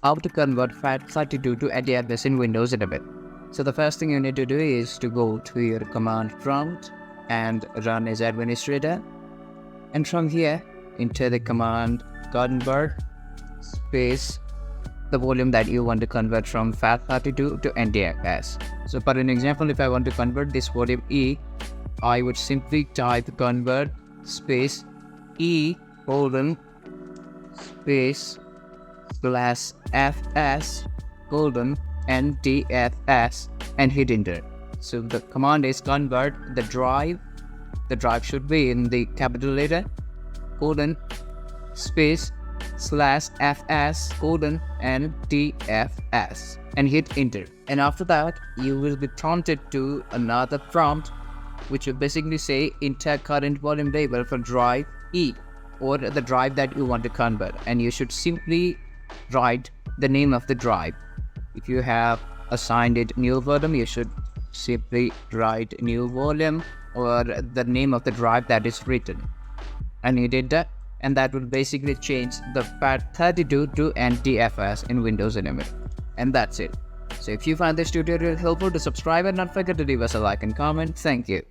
how to convert FAT32 to NTFS in Windows 11. So the first thing you need to do is to go to your command prompt and run as administrator. And from here, enter the command convert space the volume that you want to convert from FAT32 to NTFS. So for an example, if I want to convert this volume E, I would simply type convert space E colon space slash FS colon NTFS and hit enter. So the command is convert the drive. The drive should be in the capital letter colon space slash FS colon NTFS and hit enter. And after that, you will be prompted to another prompt which will basically say enter current volume label for drive E or the drive that you want to convert, and you should simply write the name of the drive. If you have assigned it new volume, you should simply write new volume or the name of the drive that is written and hit enter, and that will basically change the FAT32 to NTFS in Windows 11. And that's it. So if you find this tutorial helpful, to subscribe and not forget to leave us a like and comment. Thank you.